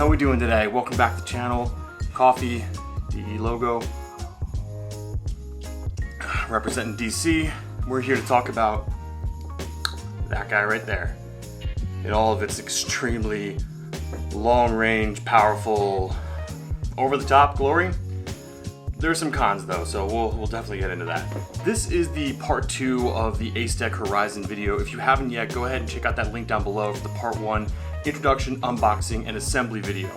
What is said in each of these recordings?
How we doing today? Welcome back to the channel. Coffee, the logo, representing DC. We're here to talk about that guy right there in all of its extremely long-range, powerful, over-the-top glory. There's some cons though, so we'll definitely get into that. This is the part 2 of the Acedeck Horizon video. If you haven't yet, go ahead and check out that link down below for the part 1 introduction, unboxing, and assembly video.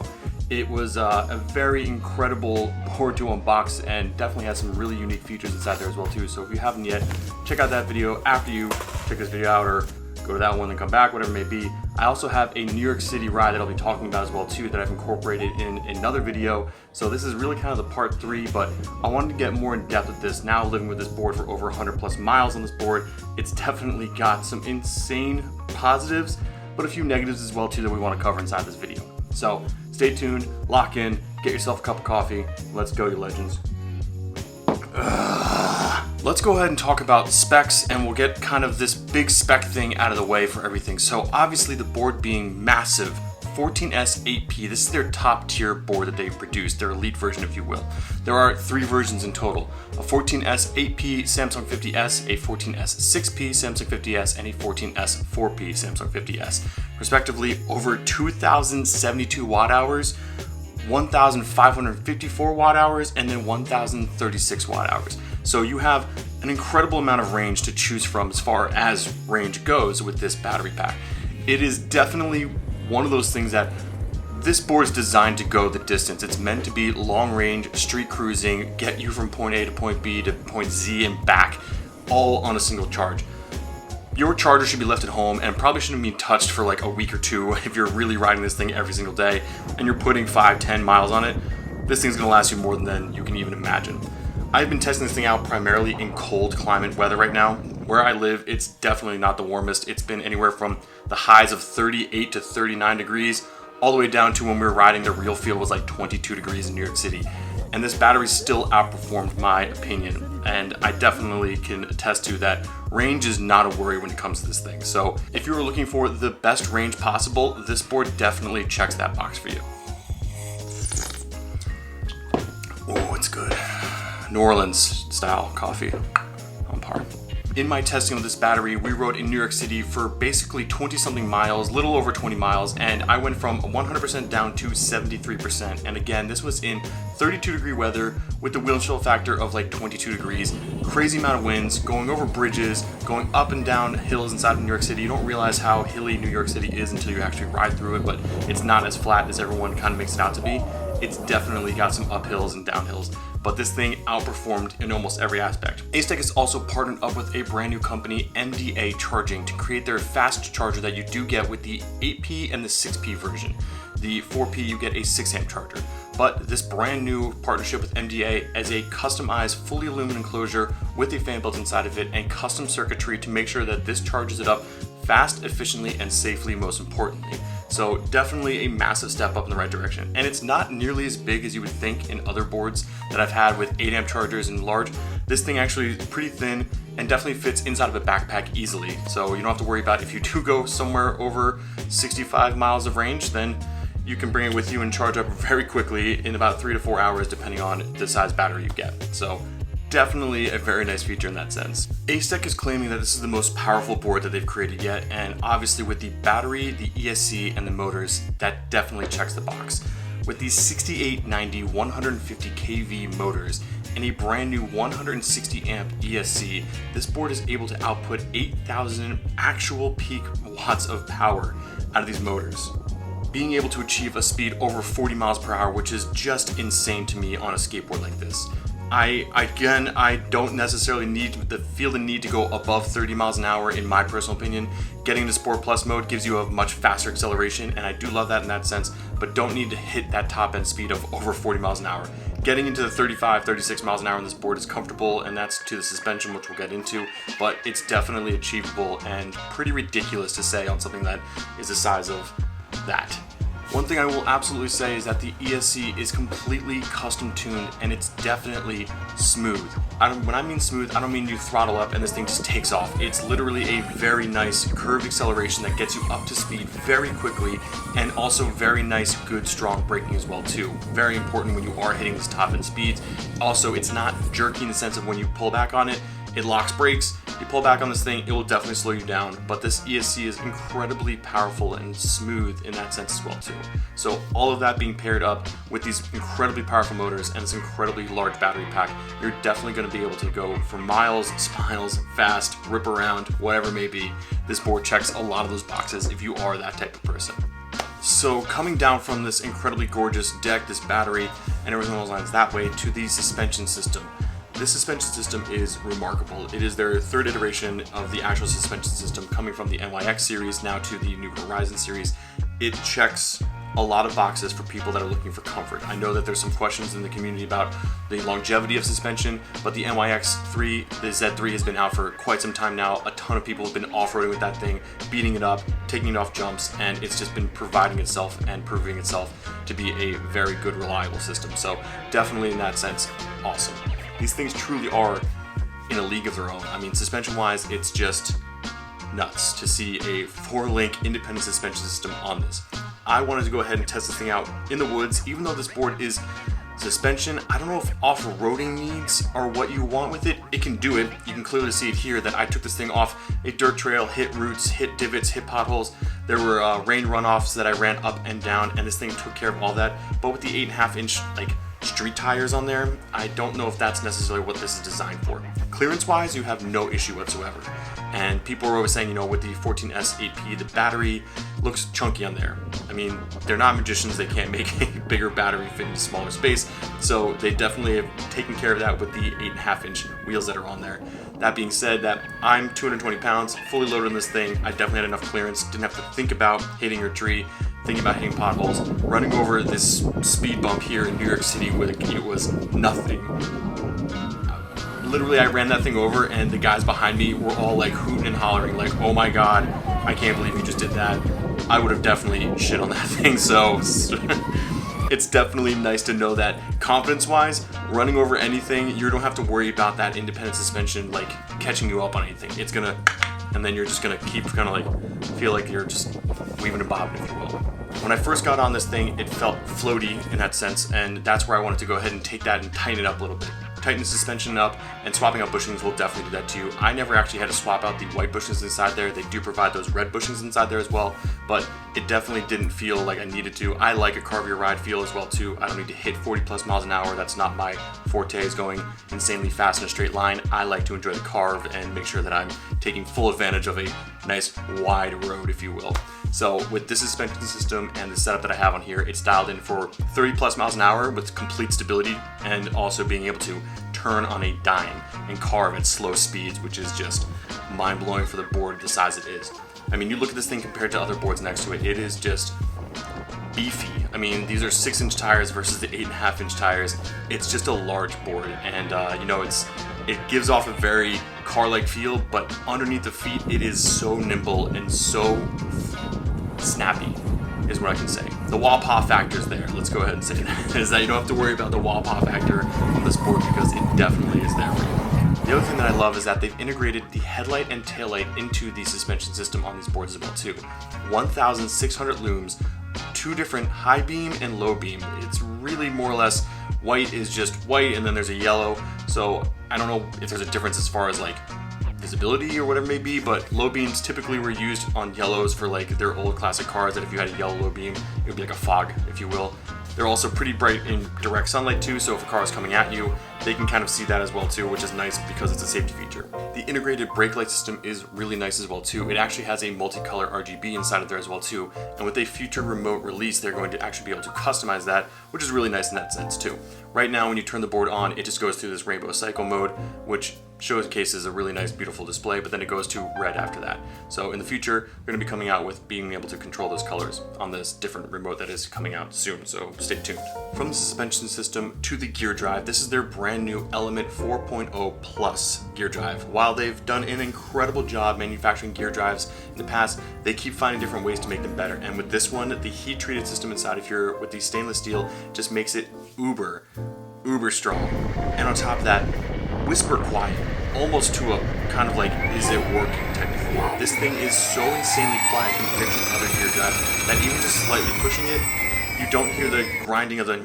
It was a very incredible board to unbox and definitely has some really unique features inside there as well too. So if you haven't yet, check out that video after you check this video out, or go to that one and come back, whatever it may be. I also have a New York City ride that I'll be talking about as well too that I've incorporated in another video. So this is really kind of the part 3, but I wanted to get more in depth with this. Now living with this board for over 100 plus miles on this board, it's definitely got some insane positives, but a few negatives as well too that we want to cover inside this video. So stay tuned, lock in, get yourself a cup of coffee. Let's go, you legends. Let's go ahead and talk about specs, and we'll get kind of this big spec thing out of the way for everything. So obviously the board being massive, 14S 8P, this is their top tier board that they've produced, their elite version if you will. There are 3 versions in total, a 14S 8P Samsung 50S, a 14S 6P Samsung 50S, and a 14S 4P Samsung 50S. Respectively, over 2,072 watt hours, 1,554 watt hours, and then 1,036 watt hours. So you have an incredible amount of range to choose from as far as range goes with this battery pack. It is definitely one of those things that this board is designed to go the distance. It's meant to be long range, street cruising, get you from point A to point B to point Z and back, all on a single charge. Your charger should be left at home and probably shouldn't be touched for like a week or 2 if you're really riding this thing every single day and you're putting 5-10 miles on it. This thing's gonna last you more than you can even imagine. I've been testing this thing out primarily in cold climate weather right now. Where I live, it's definitely not the warmest. It's been anywhere from the highs of 38 to 39 degrees, all the way down to when we were riding, the real feel was like 22 degrees in New York City. And this battery still outperformed my opinion. And I definitely can attest to that range is not a worry when it comes to this thing. So if you were looking for the best range possible, this board definitely checks that box for you. Oh, it's good. New Orleans style coffee on par. In my testing of this battery, we rode in New York City for basically 20 something miles, little over 20 miles, and I went from 100% down to 73%. And again, this was in 32 degree weather with the wind chill factor of like 22 degrees, crazy amount of winds, going over bridges, going up and down hills inside of New York City. You don't realize how hilly New York City is until you actually ride through it, but it's not as flat as everyone kind of makes it out to be. It's definitely got some uphills and downhills, but this thing outperformed in almost every aspect. Acedeck has also partnered up with a brand new company, MDA Charging, to create their fast charger that you do get with the 8P and the 6P version. The 4P, you get a 6 amp charger. But this brand new partnership with MDA as a customized, fully aluminum enclosure with a fan built inside of it and custom circuitry to make sure that this charges it up fast, efficiently, and safely, most importantly. So definitely a massive step up in the right direction. And it's not nearly as big as you would think in other boards that I've had with 8 amp chargers and large. This thing actually is pretty thin and definitely fits inside of a backpack easily. So you don't have to worry about if you do go somewhere over 65 miles of range, then you can bring it with you and charge up very quickly in about 3 to 4 hours depending on the size battery you get. So definitely a very nice feature in that sense. Acedeck is claiming that this is the most powerful board that they've created yet, and obviously with the battery, the ESC, and the motors, that definitely checks the box. With these 6890 150 kV motors and a brand new 160 amp ESC, this board is able to output 8,000 actual peak watts of power out of these motors, being able to achieve a speed over 40 miles per hour, which is just insane to me on a skateboard like this. I don't necessarily feel the need to go above 30 miles an hour in my personal opinion. Getting into Sport Plus mode gives you a much faster acceleration, and I do love that in that sense, but don't need to hit that top end speed of over 40 miles an hour. Getting into the 35, 36 miles an hour on this board is comfortable, and that's to the suspension, which we'll get into, but it's definitely achievable and pretty ridiculous to say on something that is the size of that. One thing I will absolutely say is that the ESC is completely custom tuned and it's definitely smooth. When I mean smooth, I don't mean you throttle up and this thing just takes off. It's literally a very nice curved acceleration that gets you up to speed very quickly, and also very nice, good, strong braking as well too. Very important when you are hitting these top end speeds. Also, it's not jerky in the sense of when you pull back on it, it locks brakes. You pull back on this thing, it will definitely slow you down, but this ESC is incredibly powerful and smooth in that sense as well too. So all of that being paired up with these incredibly powerful motors and this incredibly large battery pack, you're definitely going to be able to go for miles, fast, rip around, whatever it may be. This board checks a lot of those boxes if you are that type of person. So coming down from this incredibly gorgeous deck, this battery, and everything along those lines that way to the suspension system. This suspension system is remarkable. It is their third iteration of the actual suspension system, coming from the NYX series now to the new Horizon series. It checks a lot of boxes for people that are looking for comfort. I know that there's some questions in the community about the longevity of suspension, but the NYX3, the Z3 has been out for quite some time now. A ton of people have been off-roading with that thing, beating it up, taking it off jumps, and it's just been providing itself and proving itself to be a very good, reliable system. So definitely in that sense, awesome. These things truly are in a league of their own. I mean, suspension-wise, it's just nuts to see a 4-link independent suspension system on this. I wanted to go ahead and test this thing out in the woods, even though this board is suspension. I don't know if off-roading needs are what you want with it. It can do it. You can clearly see it here that I took this thing off a dirt trail, hit roots, hit divots, hit potholes. There were rain runoffs that I ran up and down, and this thing took care of all that. But with the 8.5-inch street tires on there, I don't know if that's necessarily what this is designed for. Clearance-wise, you have no issue whatsoever. And people are always saying, with the 14S 8P, the battery looks chunky on there. I mean, they're not magicians, they can't make a bigger battery fit in a smaller space, so they definitely have taken care of that with the 8.5-inch wheels that are on there. That being said, that I'm 220 pounds, fully loaded on this thing, I definitely had enough clearance, didn't have to think about hitting a tree, thinking about hitting potholes, running over this speed bump here in New York City where it was nothing. Literally, I ran that thing over and the guys behind me were all hooting and hollering oh my god, I can't believe you just did that. I would have definitely shit on that thing, so it's definitely nice to know that confidence-wise, running over anything, you don't have to worry about that independent suspension catching you up on anything. It's gonna, and then you're just gonna keep feel like you're just weaving a bobbin, if you will. When I first got on this thing, it felt floaty in that sense, and that's where I wanted to go ahead and take that and tighten it up a little bit. Tighten the suspension up, and swapping out bushings will definitely do that too. I never actually had to swap out the white bushings inside there. They do provide those red bushings inside there as well, but it definitely didn't feel like I needed to. I like a carve your ride feel as well too. I don't need to hit 40 plus miles an hour. That's not my forte, is going insanely fast in a straight line. I like to enjoy the carve and make sure that I'm taking full advantage of a nice wide road, if you will. So with this suspension system and the setup that I have on here, it's dialed in for 30 plus miles an hour with complete stability, and also being able to turn on a dime and carve at slow speeds, which is just mind-blowing for the board the size it is. I mean, you look at this thing compared to other boards next to it, it is just beefy. I mean, these are 6-inch tires versus the 8.5-inch tires. It's just a large board, and it gives off a very car-like feel, but underneath the feet, it is so nimble and so snappy, is what I can say. The wah paw factor is there. Let's go ahead and say that. Is that you don't have to worry about the wah paw factor on this board, because it definitely is there for you. The other thing that I love is that they've integrated the headlight and taillight into the suspension system on these boards as well too. 1,600 looms, 2 different high beam and low beam. It's really more or less white is just white, and then there's a yellow. So I don't know if there's a difference as far as visibility or whatever it may be, but low beams typically were used on yellows for their old classic cars, that if you had a yellow low beam, it would be like a fog, if you will. They're also pretty bright in direct sunlight too, so if a car is coming at you, they can kind of see that as well too, which is nice because it's a safety feature. The integrated brake light system is really nice as well too. It actually has a multicolor RGB inside of there as well too, and with a future remote release, they're going to actually be able to customize that, which is really nice in that sense too. Right now, when you turn the board on, it just goes through this rainbow cycle mode, which showcases a really nice, beautiful display, but then it goes to red after that. So in the future, we're going to be coming out with being able to control those colors on this different remote that is coming out soon, so stay tuned. From the suspension system to the gear drive, this is their brand new Element 4.0 Plus gear drive. While they've done an incredible job manufacturing gear drives in the past, they keep finding different ways to make them better. And with this one, the heat treated system inside of here with the stainless steel just makes it uber strong. And on top of that, whisper quiet, almost to a kind of like, is it working type of thing. This thing is so insanely quiet compared to other gear drives that even just slightly pushing it, you don't hear the grinding of the,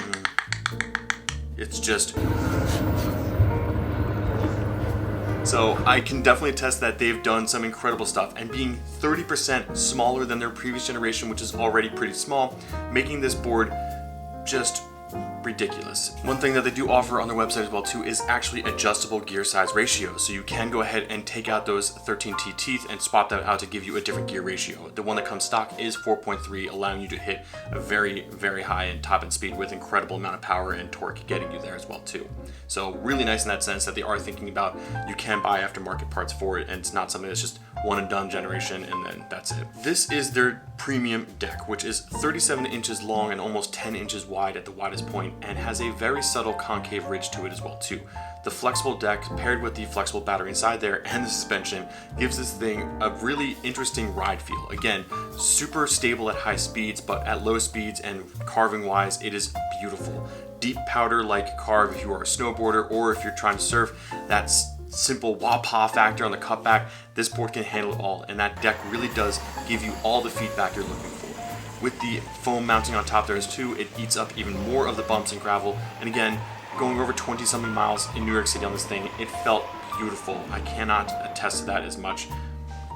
it's just. So I can definitely attest that they've done some incredible stuff, and being 30% smaller than their previous generation, which is already pretty small, making this board just ridiculous. One thing that they do offer on their website as well too is actually adjustable gear size ratio. So you can go ahead and take out those 13T teeth and swap that out to give you a different gear ratio. The one that comes stock is 4.3, allowing you to hit a very, very high and top end speed with incredible amount of power and torque getting you there as well too. So really nice in that sense that they are thinking about you can buy aftermarket parts for it, and it's not something that's just one and done generation and then that's it. This is their premium deck, which is 37 inches long and almost 10 inches wide at the widest point, and has a very subtle concave ridge to it as well too. The flexible deck paired with the flexible battery inside there and the suspension gives this thing a really interesting ride feel. Again, super stable at high speeds, but at low speeds and carving wise, it is beautiful. Deep powder like carve if you are a snowboarder, or if you're trying to surf, that's simple wah-pah factor on the cutback. This board can handle it all, and that deck really does give you all the feedback you're looking for. With the foam mounting on top there too, it eats up even more of the bumps and gravel. And again, going over 20 something miles in New York City on this thing, it felt beautiful. I cannot attest to that as much.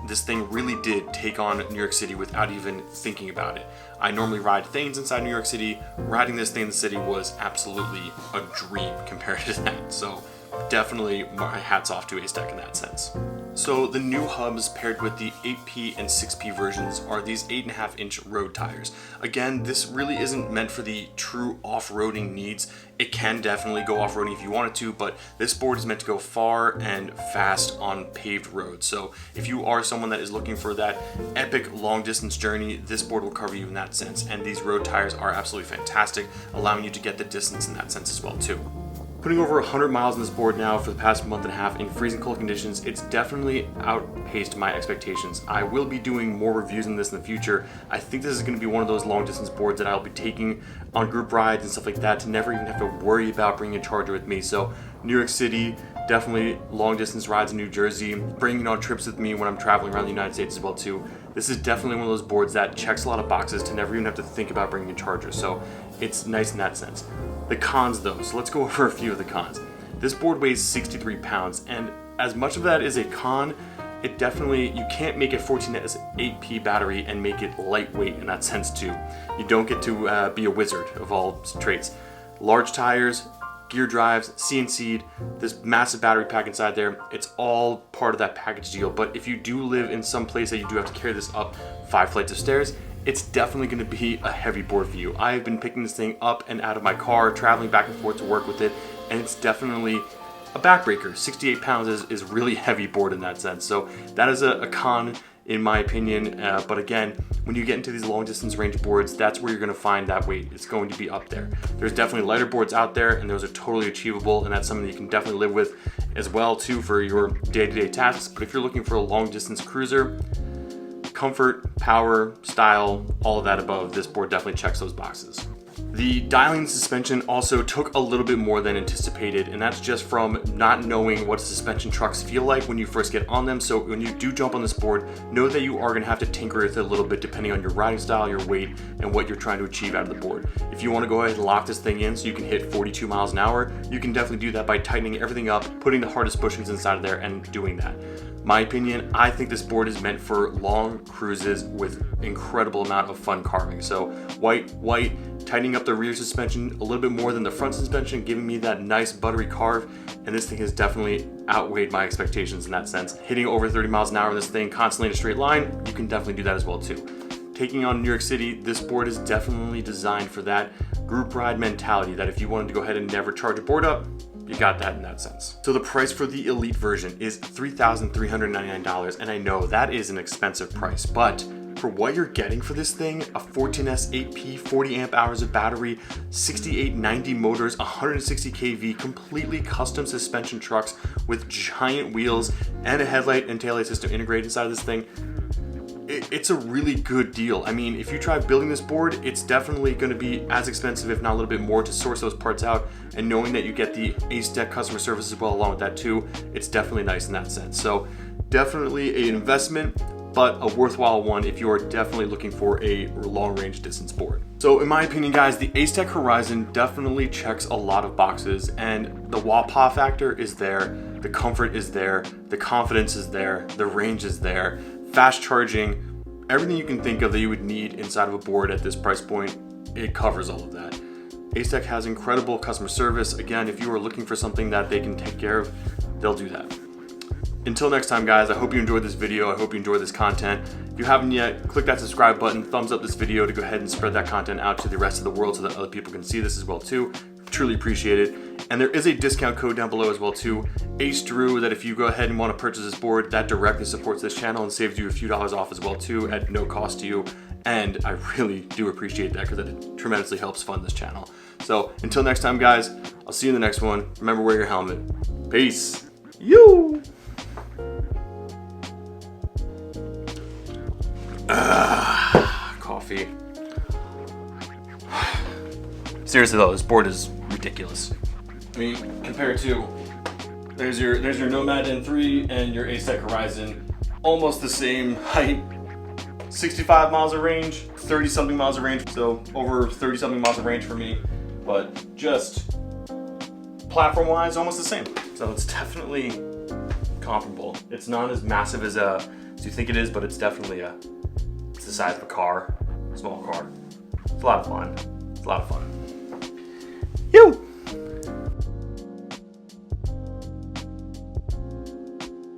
This thing really did take on New York City without even thinking about it. I normally ride things inside New York City. Riding this thing in the city was absolutely a dream compared to that. So definitely my hats off to Acedeck in that sense. So the new hubs paired with the 8P and 6P versions are these 8.5 inch road tires. Again, this really isn't meant for the true off-roading needs. It can definitely go off-roading if you wanted to, but this board is meant to go far and fast on paved roads. So if you are someone that is looking for that epic long distance journey, this board will cover you in that sense. And these road tires are absolutely fantastic, allowing you to get the distance in that sense as well too. Putting over 100 miles on this board now for the past month and a half in freezing cold conditions, it's definitely outpaced my expectations. I will be doing more reviews on this in the future. I think this is going to be one of those long distance boards that I'll be taking on group rides and stuff like that to never even have to worry about bringing a charger with me. So New York City, definitely long distance rides in New Jersey, bringing on trips with me when I'm traveling around the United States as well too. This is definitely one of those boards that checks a lot of boxes to never even have to think about bringing a charger. So it's nice in that sense. The cons though, so let's go over a few of the cons. This board weighs 63 pounds, and as much of that is a con, it definitely, you can't make a 14S8P battery and make it lightweight in that sense too. You don't get to be a wizard of all traits. Large tires, gear drives, CNC'd, this massive battery pack inside there, it's all part of that package deal. But if you do live in some place that you do have to carry this up 5 flights of stairs, it's definitely going to be a heavy board for you. I've been picking this thing up and out of my car, traveling back and forth to work with it, and it's definitely a backbreaker. 68 pounds is really heavy board in that sense. So that is a con in my opinion. But again, when you get into these long distance range boards, that's where you're going to find that weight. It's going to be up there. There's definitely lighter boards out there, and those are totally achievable, and that's something that you can definitely live with as well too for your day-to-day tasks. But if you're looking for a long distance cruiser, comfort, power, style, all of that above, this board definitely checks those boxes. The dialing suspension also took a little bit more than anticipated, and that's just from not knowing what suspension trucks feel like when you first get on them. So when you do jump on this board, know that you are going to have to tinker with it a little bit depending on your riding style, your weight, and what you're trying to achieve out of the board. If you want to go ahead and lock this thing in so you can hit 42 miles an hour, you can definitely do that by tightening everything up, putting the hardest bushings inside of there, and doing that. My opinion, I think this board is meant for long cruises with incredible amount of fun carving. So white, tightening up the rear suspension a little bit more than the front suspension, giving me that nice buttery carve, and this thing has definitely outweighed my expectations in that sense. Hitting over 30 miles an hour in this thing constantly in a straight line, you can definitely do that as well too. Taking on New York City, this board is definitely designed for that group ride mentality, that if you wanted to go ahead and never charge a board up, you got that in that sense. So the price for the Elite version is $3,399, and I know that is an expensive price, but for what you're getting for this thing, a 14S 8P, 40 amp hours of battery, 6890 motors, 160 kV, completely custom suspension trucks with giant wheels and a headlight and taillight system integrated inside of this thing, it's a really good deal. I mean, if you try building this board, it's definitely going to be as expensive, if not a little bit more, to source those parts out. And knowing that you get the Acedeck customer service as well along with that too, it's definitely nice in that sense. So definitely an investment, but a worthwhile one if you are definitely looking for a long range distance board. So in my opinion, guys, the Acedeck Horizon definitely checks a lot of boxes, and the wah-pah factor is there, the comfort is there, the confidence is there, the range is there, fast charging, everything you can think of that you would need inside of a board at this price point, it covers all of that. Acedeck has incredible customer service. Again, if you are looking for something that they can take care of, they'll do that. Until next time, guys, I hope you enjoyed this video. I hope you enjoyed this content. If you haven't yet, click that subscribe button, thumbs up this video to go ahead and spread that content out to the rest of the world so that other people can see this as well too. Truly appreciate it. And there is a discount code down below as well too, ACEDREW, that if you go ahead and want to purchase this board, that directly supports this channel and saves you a few dollars off as well too, at no cost to you. And I really do appreciate that because it tremendously helps fund this channel. So until next time, guys, I'll see you in the next one. Remember, wear your helmet. Peace. You. Coffee. Seriously though, this board is ridiculous. I mean, compared to there's your Nomad N3 and your Acedeck Horizon, almost the same height, 65 miles of range, 30 something miles of range, so over 30 something miles of range for me, but just platform wise, almost the same. So it's definitely comparable. It's not as massive as you think it is, but it's definitely it's the size of a car, small car. It's a lot of fun. It's a lot of fun.